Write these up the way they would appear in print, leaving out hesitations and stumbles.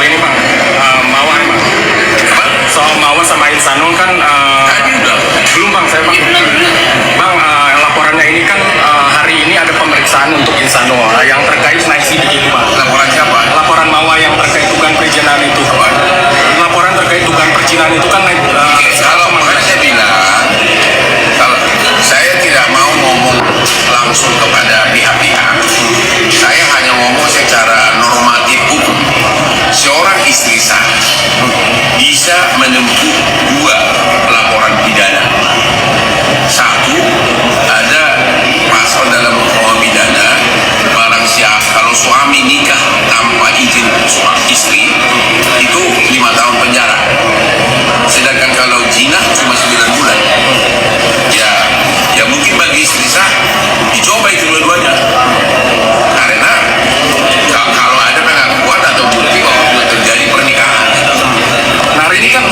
soal ini bang, Mawar bang. Apa? Soal Mawar sama Insanul kan Tadi udah. belum bang, saya bang. Bang, laporannya ini kan hari ini ada pemeriksaan untuk Insanul yang terkait naik sidik itu bang. Laporan siapa? Laporan Mawar yang terkait dugaan perizinan itu. Laporan terkait dugaan perizinan itu kan naik. Oke, kalau makanya saya bilang, kalau saya tidak mau ngomong langsung kepada pihak-pihak, saya hanya ngomong secara normatif hukum. Seorang istri sah bisa menempuh dua laporan pidana. Satu, ada pasal dalam hukum pidana, barang siapa kalau suami nikah tanpa izin suami istri itu 5 tahun penjara. Sedangkan kalau zina cuma 9 bulan. Ya mungkin bagi istri sah dicoba itu dua-duanya. Karena kalau ada pengakuan atau bukti bahwa sudah terjadi pernikahan. Nah hari ini kan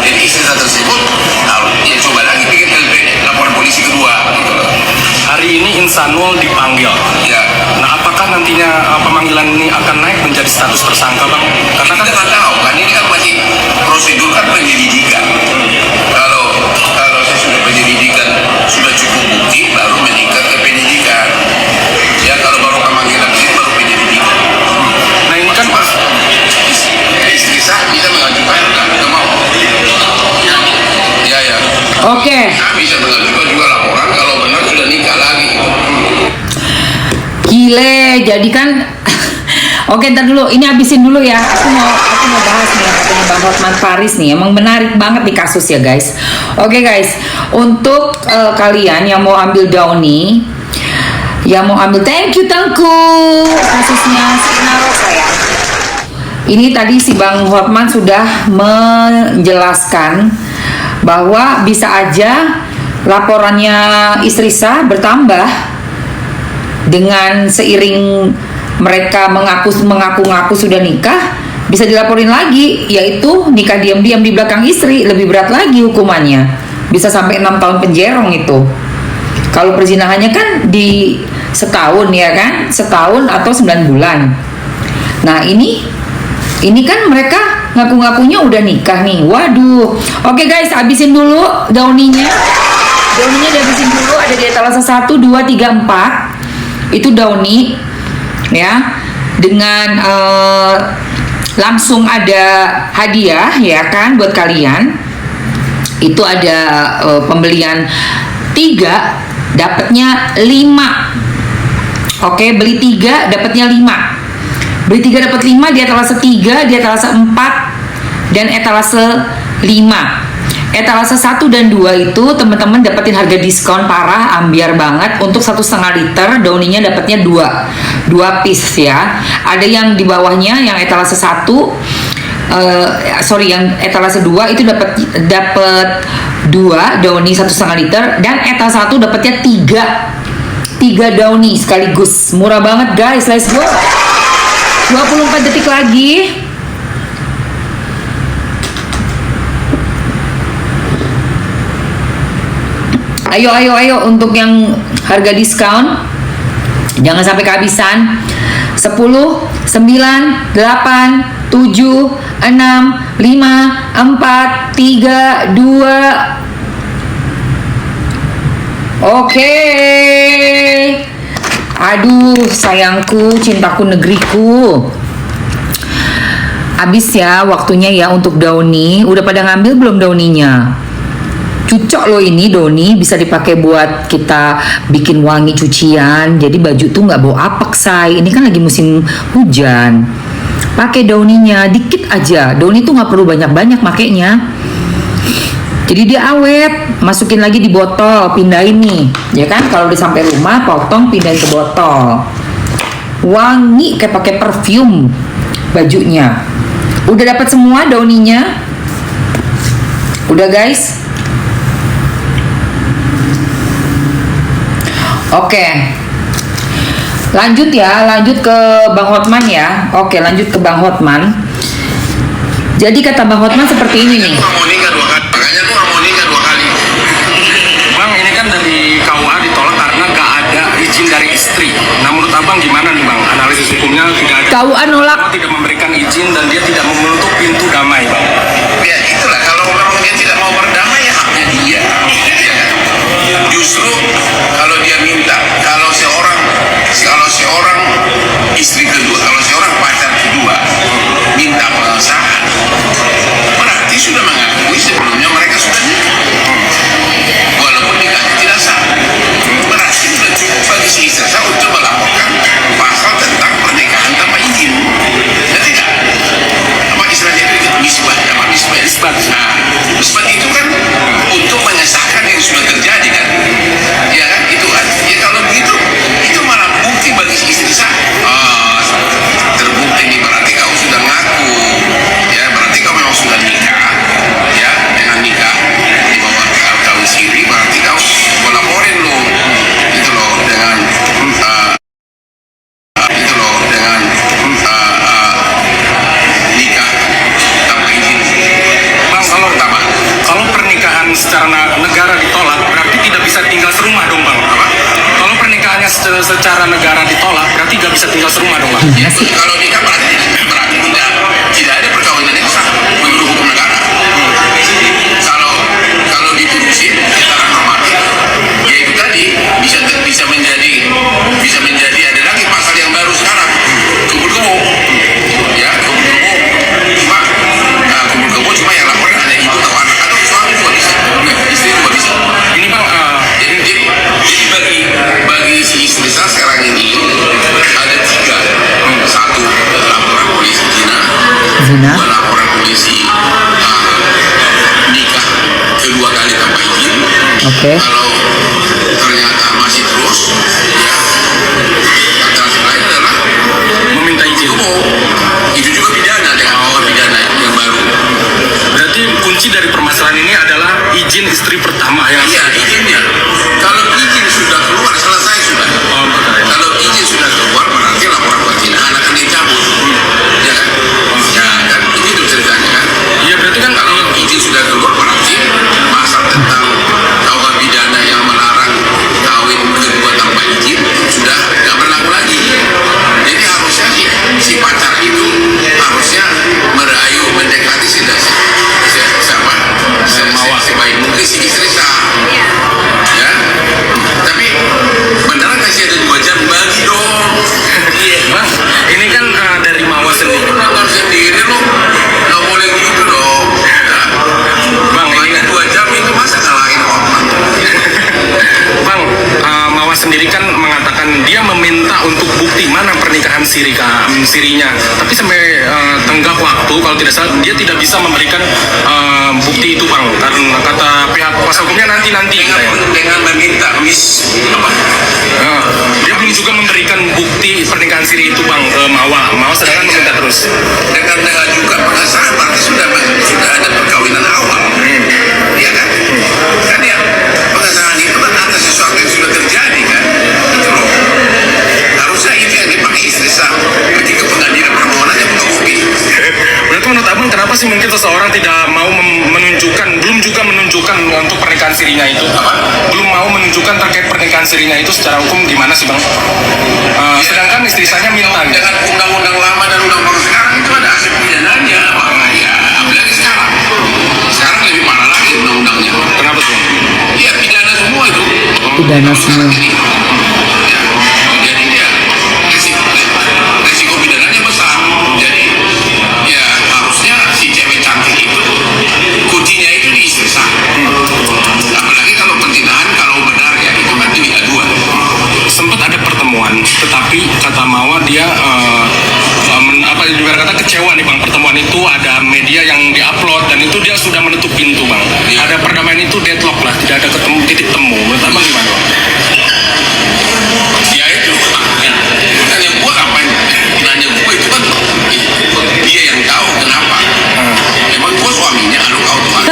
Jadi istri sah tersebut harus dia coba lagi bikin laporan polisi kedua. hari ini Insanul dipanggil. Ya. Nah apakah nantinya pemanggilan ini akan naik menjadi status tersangka bang? Karena Kita nggak tahu kan ini kan masih prosedur kan penyelidikan. Kalau saya sudah penyelidikan sudah cukup bukti baru meningkat ke penyidikan. Ya kalau baru pemanggilan sih baru penyelidikan. nah ini kan Cuma istri sah bisa mengajukan kalau kita mau. Ya. Oke. Nah, bisa mengajukan juga laporan kalau benar sudah nikah lagi. Gile, jadi kan oke, ntar dulu, ini habisin dulu ya. Aku mau bahas nih yang katanya Bang Hotman Paris nih. Emang menarik banget nih kasus ya guys. Oke guys, untuk kalian yang mau ambil Downy, yang mau ambil, thank you Tengku, kasusnya Sina Rosa ya. Ini tadi si Bang Hotman sudah menjelaskan bahwa bisa aja laporannya istri sah bertambah dengan seiring mereka mengaku sudah nikah, bisa dilaporin lagi, yaitu nikah diam-diam di belakang istri, lebih berat lagi hukumannya, bisa sampai 6 tahun penjara itu. Kalau perzinahannya kan di setahun ya kan, setahun atau 9 bulan. Nah ini kan mereka ngaku-ngakunya udah nikah nih. Waduh. Oke guys, habisin dulu Downy-nya. Downy-nya dihabisin dulu, ada di etalase 1, 2, 3, 4. Itu Downy ya. Dengan langsung ada hadiah ya kan buat kalian. Itu ada pembelian 3 dapatnya 5. Oke, beli 3 dapatnya 5. Beli 3 dapat 5 di etalase 3, di etalase 4 dan etalase 5. Etalase 1 dan 2 itu teman-teman dapetin harga diskon parah, ambiar banget. Untuk 1,5 liter Downy-nya dapatnya 2 piece ya. Ada yang di bawahnya yang etalase 1 yang etalase 2 itu dapat 2 Downy 1,5 liter, dan etalase 1 dapatnya 3 Downy sekaligus. Murah banget guys, let's go. 24 detik lagi. Ayo untuk yang harga diskon jangan sampai kehabisan. 10, 9, 8, 7, 6, 5, 4, 3, 2. Oke. Aduh, sayangku, cintaku, negeriku. Habis ya waktunya ya untuk Downy. Udah pada ngambil belum Downy-nya? Cucok loh ini Downy, bisa dipakai buat kita bikin wangi cucian. Jadi baju tuh nggak bau apek say. Ini kan lagi musim hujan. Pakai Downy-nya dikit aja. Downy tuh nggak perlu banyak-banyak makainya. Jadi dia awet, masukin lagi di botol, pindahin nih, ya kan? Kalau udah sampai rumah, potong, pindahin ke botol. Wangi kayak pakai parfum bajunya. Udah dapat semua Downy-nya? Udah guys? Oke. Lanjut ke Bang Hotman ya. Oke, lanjut ke Bang Hotman. Jadi kata Bang Hotman seperti ini nih. Makanya tuh nggak mau nikah 2 kali. bang ini kan dari KUA ditolak karena nggak ada izin dari istri. Nah menurut abang gimana nih bang? Analisis hukumnya tidak ada. KUA nolak. Tidak memberikan izin izin dan dia tidak menutup pintu damai, Bang. Ya itulah, kalau memang dia tidak mau berdamai ya haknya dia. Ya kan? Justru kalau dia minta, kalau seorang istri kedua, kalau seorang pacar kedua minta pengesahan, berarti sudah mengakui sebelumnya mereka sudah nikah. Walaupun nikahnya tidak sah, berarti sudah cukup bagi si istri sah untuk melaporkan pasal tentang pernikahan tanpa izin. Ya tidak? Apa istilahnya itu? Misbah. Apa misbah? Nah, misbah itu kan untuk mengesahkan yang sudah terjadi kan? Ya kan? Itu kan? Ya kalau begitu, itu malah bukti bagi si istri sah. Terbukti nih, berarti kau sudah ngaku. Ya, berarti kau memang sudah nikah. Ya, dengan nikah di bawah kawin siri, berarti kau laporin lo. Itu loh dengan nikah tanpa izin. Bang, kalau pernikahan secara negara ditolak, berarti tidak bisa tinggal serumah dong, Bang. Kalau pernikahannya secara negara ditolak, berarti tidak bisa tinggal serumah dong, Bang. Ya, kalau nikah berarti tidak ada perkawinan yang sah menurut hukum negara. Kalau diterusin secara normatif, ya itu tadi bisa menjadi ada lagi pasal yang baru sekarang, kumpul-kumpul. Ya, kumpul-kumpul. Kumpul-kumpul cuma yang laporan ada ibu atau anak atau suami juga bisa, istri juga bisa. Ini, Bang, Jadi bagi si istri saya sekarang ini ada 3. Satu, laporan polisi zina. Zina. 2, laporan polisi nikah 2 kali tanpa izin. Oke. Kalau ternyata masih terus, ya alternatif lain adalah meminta izin. itu juga pidana dengan bawah pidana yang baru. Berarti kunci dari permasalahan ini adalah izin istri pertama yang Iya, izinnya. Kalau izin sudah keluar, selesai sudah. Oh, betul. Kalau izin sudah keluar, berarti laporan perzinahan akan dicabut. Ya kan? Ya kan? Begitu ceritanya kan? Iya, berarti kan Kalau izin sudah keluar, berarti pasal tentang KUH pidana yang melarang kawin kedua tanpa izin sudah nggak berlaku lagi. Jadi harusnya si pacar itu harusnya merayu, mendekati sebaik mungkin si istri sah. Ya, tapi beneran kasih ada 2 jam bagi dong. iya, Bang. Ini kan dari Mawar sendiri. Nonton sendiri lo nggak boleh gitu dong. Ya. Bang, ini Bagi 2 jam itu masa ngalahin Hotman. Bang, Mawar sendiri kan mengatakan dia meminta untuk bukti mana pernikahan sirinya. Tapi sampai tenggak waktu, kalau tidak salah, dia tidak bisa memberikan bukti itu, Bang. Karena kata pihak kuasa hukumnya nanti. Dengan meminta Dia belum juga memberikan bukti pernikahan siri itu, Bang, ke Mawar sedangkan meminta terus. dengan juga pengesahan berarti sudah ada perkawinan awal. Iya kan? Kan ya pengesahan itu kan atas sesuatu yang sudah terjadi kan. Gitu loh. Harusnya itu yang dipakai istri sah pergi ke pengadilan permohonannya bukan bukti. Berarti menurut Abang kenapa sih mungkin seseorang tidak mau belum juga menunjukkan untuk pernikahan sirinya itu? Belum mau menunjukkan terkait pernikahan sirinya itu secara hukum gimana sih, Bang? Sedangkan istri saya minta gitu. Dengan undang-undang lama dan undang-undang sekarang itu ada aspek pidananya, makanya apalagi sekarang lebih parah lagi undang-undangnya. Kenapa tuh? Iya, pidana semua itu. Pidana semua. Ya, jadi ya risiko pidananya besar. Jadi ya harusnya si cewek cantik itu kuncinya itu di istri sah. Apalagi kalau perzinahan, kalau benar ya itu nanti aduan. Sempat ada pertemuan, tetapi kata Mawar dia juga kata kecewa nih, Bang. Pertemuan itu ada media yang diupload dan itu dia sudah menutup pintu, Bang. Iya. Ada perdamaian itu deadlock lah, tidak ada titik temu. Menurut Abang gimana, Bang? Ya itu tanya gue kapan nanya gue itu kan dia yang tahu kenapa. Emang gue suaminya, aduh kau Tuhan.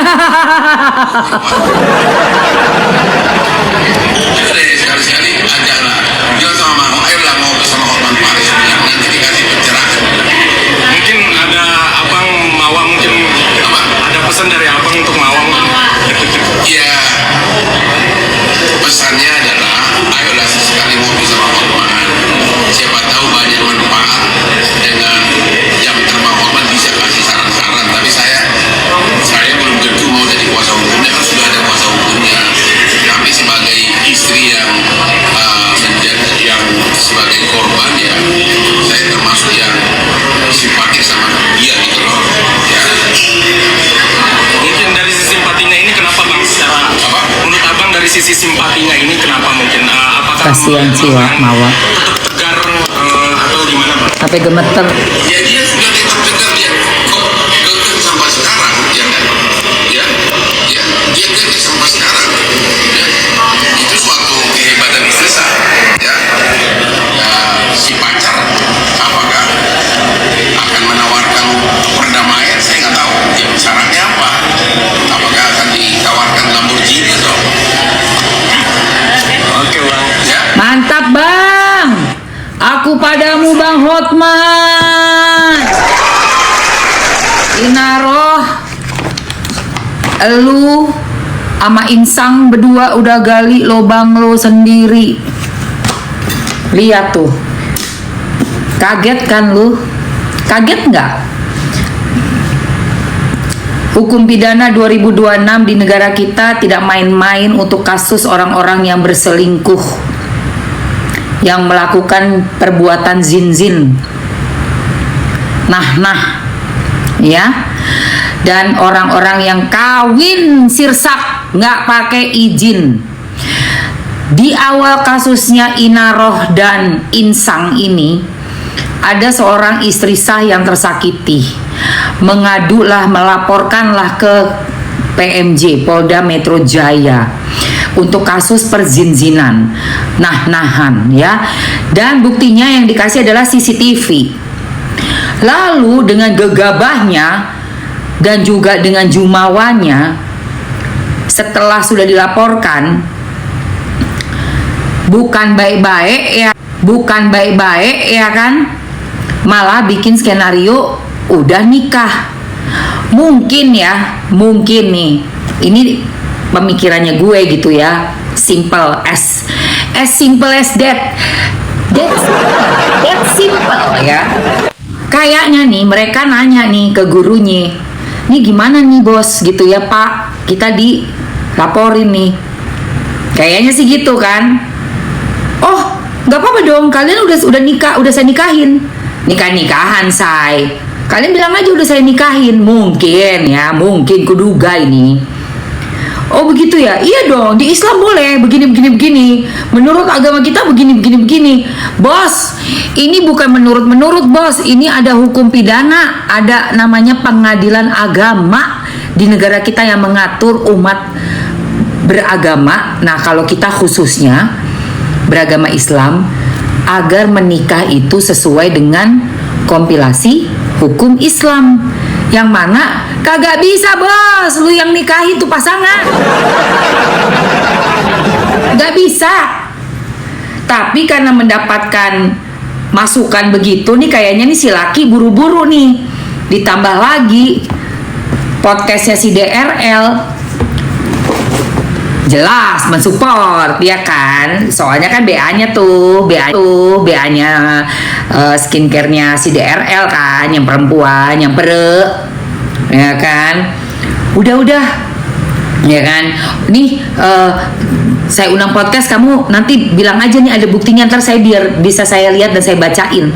Jadi sekali-sekali ajaklah bilang sama Mama, ayolah ngobrol sama Hotman Paris yang nanti dikasih pencerahan. Mungkin ada Abang Mawar, mungkin ada pesan dari Abang untuk Mawar. Ya pesannya adalah ayolah sesekali ngobrol sama Hotman, siapa tahu banyak manfaat dengan jam terbang Hotman Kasihan sih Wak, Mawa. tegar atau gimana Bang? Sampai gemeter. Ya dia sudah tegar dia kekeh sampai sekarang, ya kan? Ya, ya dia kekeh sampai sekarang. Ya. Itu suatu kehebatan istri saya. Ya. Ya, si pacar apakah akan menawarkan perdamaian? Saya nggak tahu. Ya, syaratnya apa? Apakah akan ditawarkan Lamborghini atau? Oke Bang. Ya. Mantap Bang. Aku padamu Bang Hotman. Inaroh, lu sama Insang berdua udah gali lubang lo sendiri. Lihat tuh. Kaget kan lu? Kaget nggak? Hukum pidana 2026 di negara kita tidak main-main untuk kasus orang-orang yang berselingkuh, yang melakukan perbuatan zin-zin, nah, ya, dan orang-orang yang kawin sirsak nggak pakai izin. Di awal kasusnya Inaroh dan Insang ini, ada seorang istri sah yang tersakiti, mengadulah, melaporkanlah ke PMJ Polda Metro Jaya untuk kasus perzinzinan, nah-nahan, ya. Dan buktinya yang dikasih adalah CCTV. Lalu dengan gegabahnya dan juga dengan jumawanya, setelah sudah dilaporkan, bukan baik-baik ya kan, malah bikin skenario udah nikah. Mungkin nih, ini pemikirannya gue gitu ya, simple as that. That's simple ya. Kayaknya nih mereka nanya nih ke gurunya, nih gimana nih bos gitu ya Pak, kita dilaporin nih. Kayaknya sih gitu kan. Oh, nggak apa-apa dong, kalian udah nikah, udah saya nikahin. Nikahan say. Kalian bilang aja udah saya nikahin. Mungkin kuduga ini. Oh begitu ya? Iya dong, di Islam boleh begini. Menurut agama kita begini. Bos, ini bukan menurut bos. Ini ada hukum pidana, ada namanya pengadilan agama di negara kita yang mengatur umat beragama. Nah, kalau kita khususnya beragama Islam, agar menikah itu sesuai dengan kompilasi hukum Islam, yang mana kagak bisa bos lu yang nikahi itu pasangan, gak bisa. Tapi karena mendapatkan masukan begitu nih, kayaknya nih si laki buru-buru nih. Ditambah lagi podcastnya si DRL jelas mensupport ya kan, soalnya kan BA-nya skincare-nya si DRL kan, yang perempuan, yang ya kan, udah ya kan. Nih saya undang podcast, kamu nanti bilang aja nih ada buktinya, ntar saya biar bisa saya lihat dan saya bacain.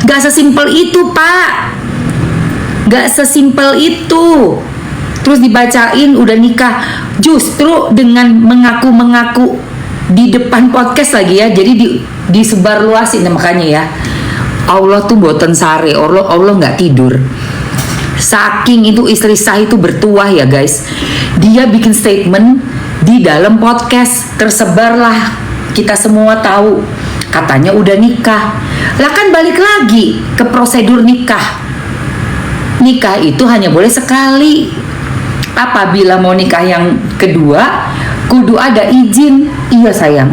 Gak sesimpel itu Pak, gak sesimpel itu. Terus dibacain udah nikah, justru dengan mengaku di depan podcast lagi ya, jadi disebar luasin. Makanya ya, Allah tuh boten sare, Allah nggak tidur. Saking itu istri sah itu bertuah ya guys, dia bikin statement di dalam podcast, tersebarlah, kita semua tahu katanya udah nikah. Lah kan balik lagi ke prosedur nikah itu hanya boleh sekali. Apabila mau nikah yang kedua, kudu ada izin. Iya sayang.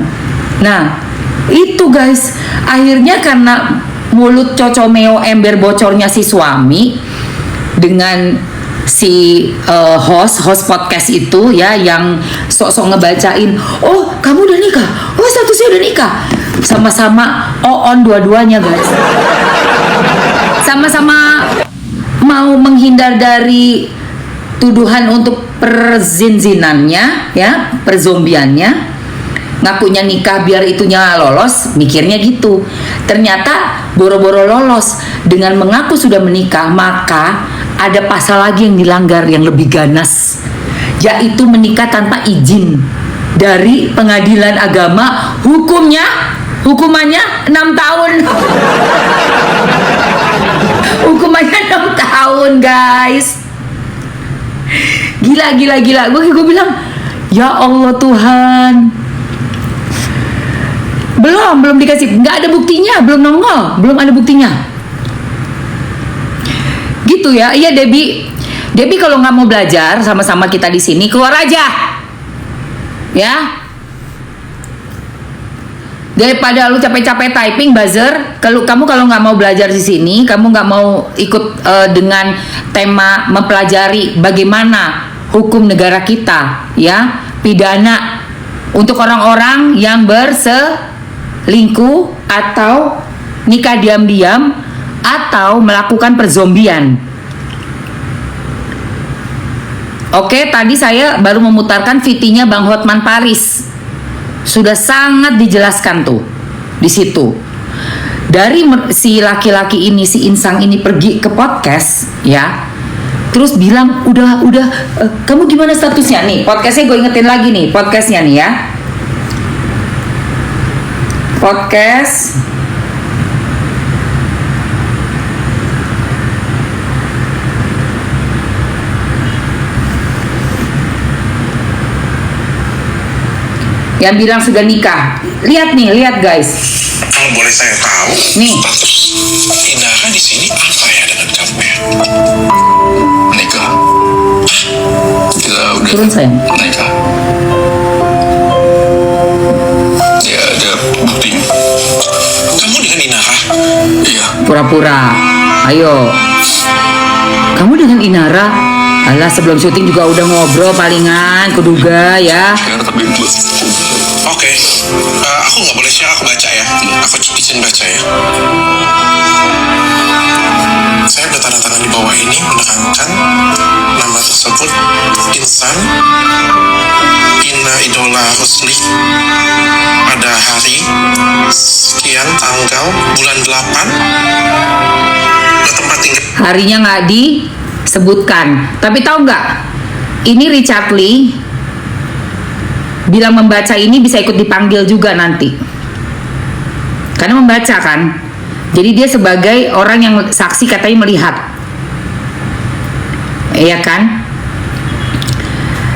Nah itu guys, akhirnya karena mulut cocomeo ember bocornya si suami dengan si host podcast itu ya, yang sok-sok ngebacain, oh kamu udah nikah, oh statusnya udah nikah, sama-sama on dua-duanya guys, sama-sama mau menghindar dari tuduhan untuk perzinzinannya ya, perzombiannya, ngakunya nikah biar itunya lolos, mikirnya gitu. Ternyata boro-boro lolos dengan mengaku sudah menikah, maka ada pasal lagi yang dilanggar yang lebih ganas, yaitu menikah tanpa izin. dari pengadilan agama, hukumannya 6 tahun. Hukumannya 6 tahun, guys. Gila. Gue bilang, ya Allah Tuhan. Belum dikasih, nggak ada buktinya, belum nongol, belum ada buktinya. Gitu ya. Iya, Debbie kalau nggak mau belajar sama-sama kita di sini, keluar aja. Ya. Daripada lu capek-capek typing buzzer, kamu kalau nggak mau belajar di sini, kamu nggak mau ikut dengan tema mempelajari bagaimana hukum negara kita, ya, pidana untuk orang-orang yang berselingkuh atau nikah diam-diam atau melakukan perzombian. Oke, tadi saya baru memutarkan VT-nya Bang Hotman Paris. Sudah sangat dijelaskan tuh di situ. Dari si laki-laki ini, si insang ini pergi ke podcast, ya. Terus bilang, udah, kamu gimana statusnya nih? Podcastnya gue ingetin lagi nih, podcastnya nih ya. Podcast. Yang bilang sudah nikah. Lihat guys. Kalau boleh saya tahu, Nih. status Inara di sini apa ya dengan kamu ya? Menikah. Kita udah Turun sayang. menikah. Ya ada buktinya. Kamu dengan Inara? Iya. Pura-pura. Ayo. Kamu dengan Inara? Alah, sebelum syuting juga udah ngobrol palingan, kuduga ya. Share tapi belum. Oke. Aku nggak boleh share, aku baca ya. Aku izin baca ya. Saya bertanda tangan di bawah ini menerangkan nama tersebut Insan Ina Idola Rusli pada hari sekian tanggal bulan 8 bertempat tinggal. Harinya nggak disebutkan. Tapi tahu nggak? Ini Richard Lee bilang membaca ini bisa ikut dipanggil juga nanti. Karena membaca kan. Jadi dia sebagai orang yang saksi katanya melihat. Iya kan?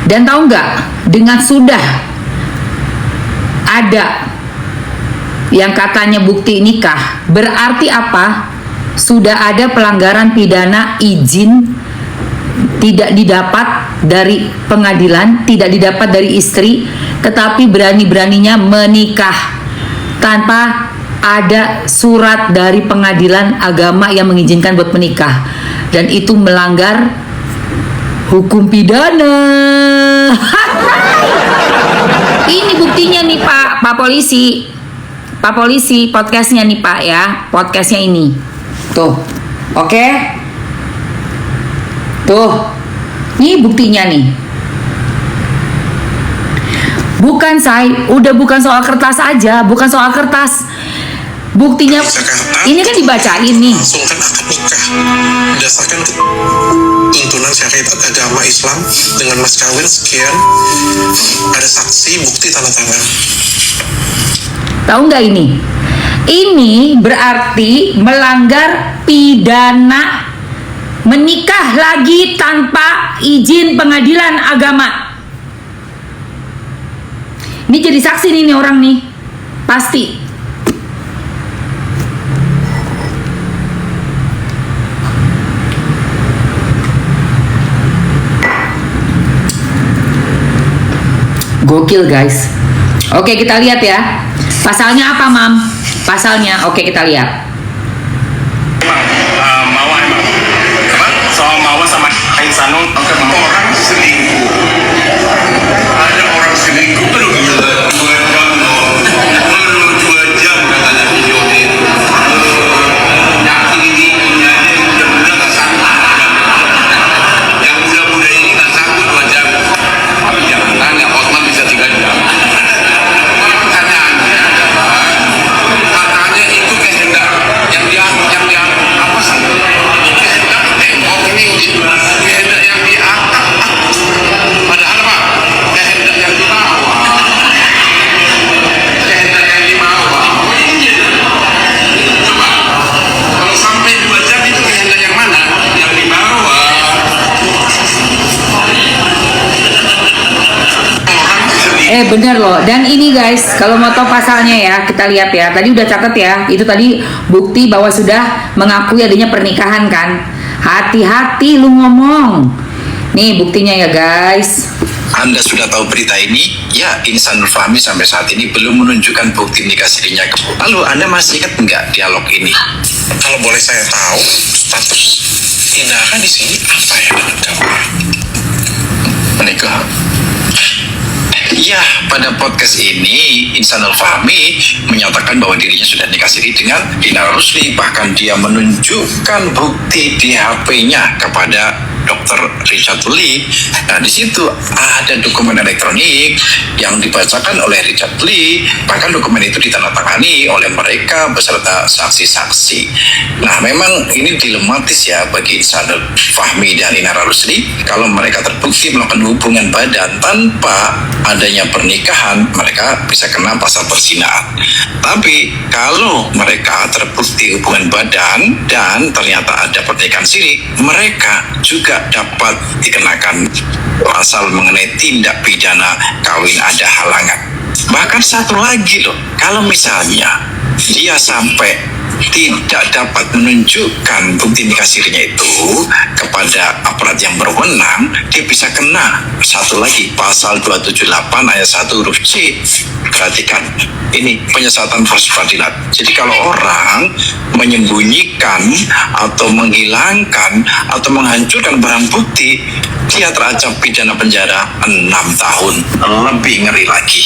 Dan tahu nggak? Dengan sudah ada yang katanya bukti nikah, berarti apa? Sudah ada pelanggaran pidana izin tidak didapat dari pengadilan, tidak didapat dari istri, tetapi berani-beraninya menikah tanpa ada surat dari pengadilan agama yang mengizinkan buat menikah, dan itu melanggar hukum pidana. Ini buktinya nih Pak Polisi, podcastnya nih Pak ya, podcastnya ini tuh, oke? Tuh, ini buktinya nih. Udah bukan soal kertas aja, bukan soal kertas. Buktinya Jakarta, ini kan dibacain nih. langsungkan akad nikah berdasarkan tuntunan syariat agama Islam dengan mas kawin sekian, ada saksi, bukti, tanda tangan. Tahu nggak ini? Ini berarti melanggar pidana menikah lagi tanpa izin pengadilan agama. Ini jadi saksi nih orang nih, pasti. Gokil guys. Oke, kita lihat ya. Pasalnya apa, Mam? Pasalnya, oke kita lihat. Mawar emang. Apa? Soal Mawar sama Insanul. Orang selingkuh. Ada orang selingkuh baru 2 jam katanya videonya. Yang ini punya muda-muda nggak sanggup. Yang muda-muda ini nggak sanggup 2 jam. Jangan tanya, Osman bisa 3 jam. Pertanyaannya adalah, katanya itu kehendak yang dia apa sih? Kehendak tembok ini kehendak yang diangkat. Bener loh. Dan ini guys, kalau mau tahu pasalnya ya, kita lihat ya. Tadi udah catat ya. Itu tadi bukti bahwa sudah mengakui adanya pernikahan kan. Hati-hati lu ngomong. Nih buktinya ya guys. Anda sudah tahu berita ini? Ya, Insanul Fahmi sampai saat ini belum menunjukkan bukti nikah sirinya. Lalu Anda masih ingat nggak dialog ini? Kalau boleh saya tahu, status Inara di sini apa ya dengan kamu? Menikah. Ya, pada podcast ini Insanul Fahmi menyatakan bahwa dirinya sudah nikah siri dengan Inara Rusli. Bahkan dia menunjukkan bukti di HP-nya kepada Dr. Richard Lee. Nah, di situ ada dokumen elektronik yang dibacakan oleh Richard Lee. Bahkan dokumen itu ditandatangani oleh mereka beserta saksi-saksi. Nah, memang ini dilematis ya bagi Insanul Fahmi dan Inara Rusli. Kalau mereka terbukti melakukan hubungan badan tanpa adanya pernikahan, mereka bisa kena pasal perzinaan. Tapi kalau mereka terbukti hubungan badan dan ternyata ada pernikahan siri, mereka juga dapat dikenakan pasal mengenai tindak pidana kawin ada halangan. Bahkan satu lagi loh, kalau misalnya dia sampai tidak dapat menunjukkan bukti nikah sirinya itu kepada aparat yang berwenang, dia bisa kena satu lagi pasal 278 ayat 1 huruf C. Perhatikan, ini penyesatan proses peradilan. Jadi kalau orang menyembunyikan atau menghilangkan atau menghancurkan barang bukti, dia terancam pidana penjara 6 tahun. Lebih ngeri lagi.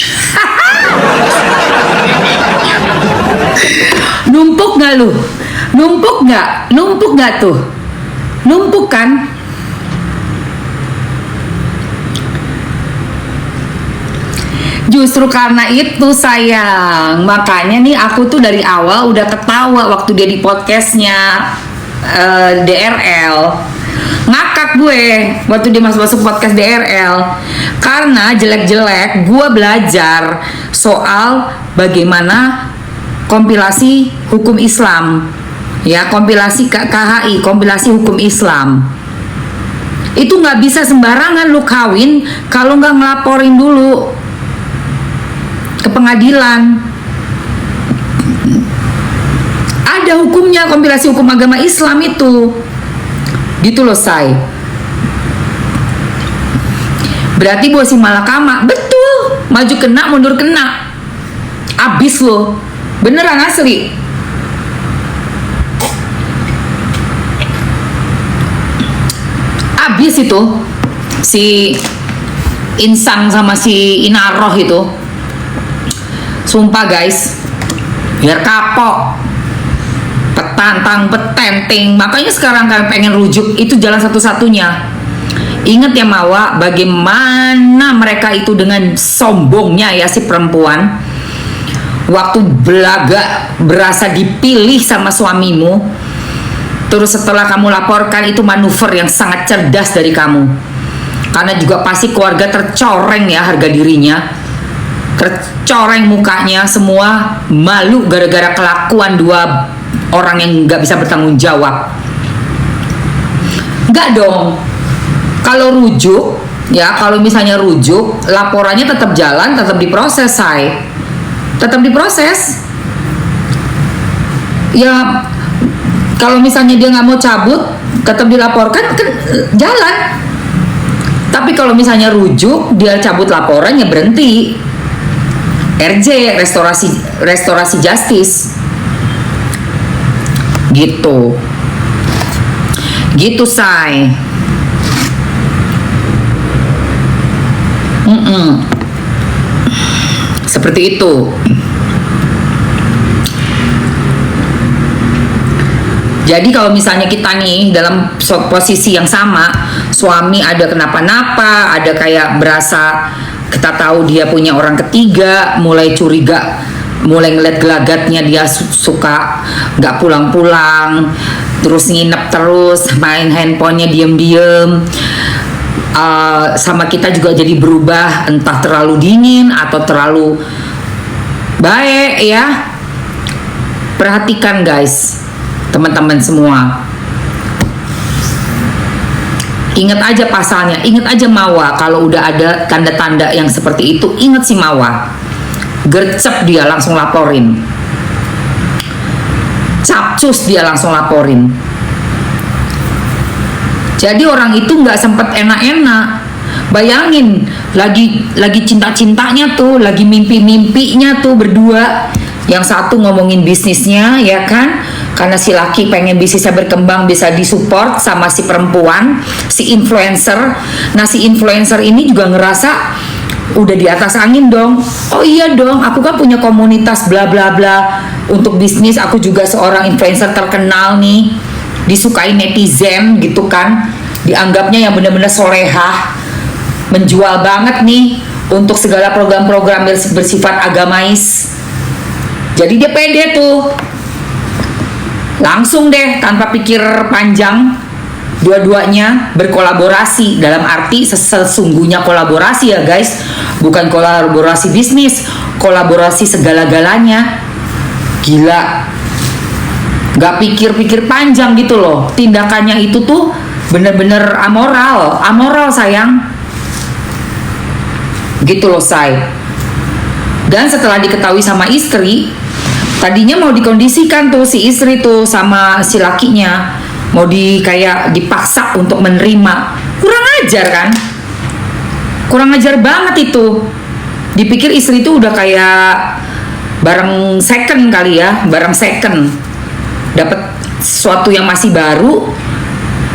Numpuk nggak lu? Numpuk nggak? Numpuk nggak tuh? Numpuk kan? Justru karena itu sayang, makanya nih aku tuh dari awal udah ketawa waktu dia di podcastnya DRL. Ngakak gue waktu dia masuk podcast DRL, karena jelek-jelek gue belajar soal bagaimana kompilasi hukum Islam, ya, kompilasi KHI, kompilasi hukum Islam. Itu nggak bisa sembarangan lu kawin kalau nggak ngelaporin dulu ke pengadilan. Ada hukumnya kompilasi hukum agama Islam itu, gitu loh say. Berarti buat si malakama, betul, maju kena mundur kena, abis lo. Beneran asli. Abis itu si Insang sama si Inaroh itu. Sumpah guys, biar kapok, petantang, petenting. Makanya sekarang kalian pengen rujuk, itu jalan satu-satunya. Ingat ya Mawa, bagaimana mereka itu dengan sombongnya ya si perempuan. Waktu belaga berasa dipilih sama suamimu, terus setelah kamu laporkan, itu manuver yang sangat cerdas dari kamu. Karena juga pasti keluarga tercoreng ya harga dirinya, tercoreng mukanya, semua malu gara-gara kelakuan dua orang yang gak bisa bertanggung jawab. Enggak dong. Kalau rujuk, ya kalau misalnya rujuk, laporannya tetap jalan, tetap diproses say. Tetap diproses. Ya kalau misalnya dia nggak mau cabut, tetap dilaporkan kan jalan. Tapi kalau misalnya rujuk, dia cabut laporan, ya berhenti. RJ, restorasi justice. Gitu. Gitu say. Seperti itu. Jadi kalau misalnya kita nih dalam posisi yang sama, suami ada kenapa-napa, ada kayak berasa kita tahu dia punya orang ketiga, mulai curiga, mulai ngeliat gelagatnya dia suka nggak pulang-pulang, terus nginep terus, main handphonenya diem-diem. Sama kita juga jadi berubah, entah terlalu dingin atau terlalu baik ya. Perhatikan guys, teman-teman semua. Ingat aja pasalnya, ingat aja Mawa. Kalau udah ada tanda-tanda yang seperti itu, ingat si Mawa. Gercep dia langsung laporin. Capcus dia langsung laporin. Jadi orang itu nggak sempet enak-enak. Bayangin, lagi cinta-cintanya tuh, lagi mimpi-mimpinya tuh berdua. Yang satu ngomongin bisnisnya, ya kan? Karena si laki pengen bisnisnya berkembang, bisa disupport sama si perempuan, si influencer. Nah, si influencer ini juga ngerasa udah di atas angin dong. Oh iya dong, aku kan punya komunitas bla bla bla untuk bisnis. Aku juga seorang influencer terkenal nih, disukai netizen gitu kan. Dianggapnya yang benar-benar solehah, menjual banget nih untuk segala program-program bersifat agamais. Jadi dia pede tuh, langsung deh tanpa pikir panjang, dua-duanya berkolaborasi. Dalam arti sesungguhnya kolaborasi ya guys, bukan kolaborasi bisnis, kolaborasi segala-galanya. Gila, gak pikir-pikir panjang gitu loh. Tindakannya itu tuh bener-bener amoral sayang, gitu loh say. Dan setelah diketahui sama istri, tadinya mau dikondisikan tuh si istri tuh sama si lakinya, mau kayak dipaksa untuk menerima. Kurang ajar kan? Kurang ajar banget itu. Dipikir istri itu udah kayak barang second kali ya, barang second. Dapat sesuatu yang masih baru,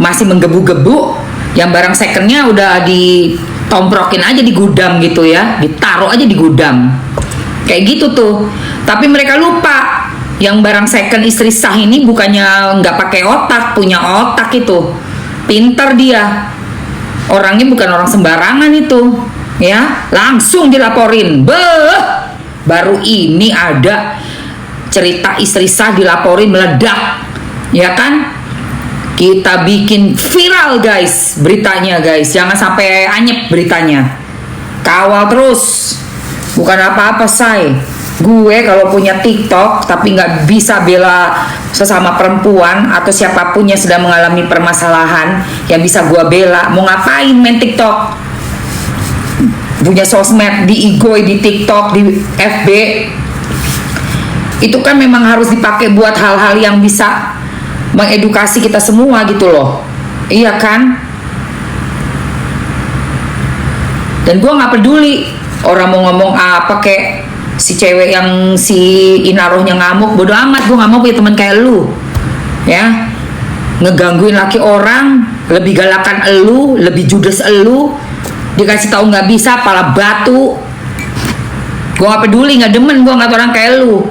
masih menggebu-gebu, yang barang secondnya udah ditomprokin aja di gudang gitu ya, ditaruh aja di gudang. Kayak gitu tuh. Tapi mereka lupa yang barang second istri sah ini bukannya nggak pakai otak, punya otak itu. Pinter dia. Orangnya bukan orang sembarangan itu. Ya, langsung dilaporin. Baru ini ada cerita istri sah dilaporin meledak. Ya kan? Kita bikin viral guys beritanya guys. Jangan sampai anyep beritanya. Kawal terus. Bukan apa-apa say. Gue kalau punya TikTok tapi nggak bisa bela sesama perempuan atau siapapun yang sedang mengalami permasalahan, yang bisa gue bela. Mau ngapain main TikTok? Punya sosmed, di igoi, di TikTok, di FB. Itu kan memang harus dipakai buat hal-hal yang bisa mengedukasi kita semua gitu loh. Iya kan? Dan gue nggak peduli orang mau ngomong apa, kayak si cewek yang si inarohnya ngamuk, bodo amat. Gue nggak mau punya teman kayak lu, ya, ngegangguin laki orang, lebih galakan elu, lebih judes elu, dikasih tahu nggak bisa, pala batu. Gue nggak peduli, nggak demen gue ngeliat orang kayak lu.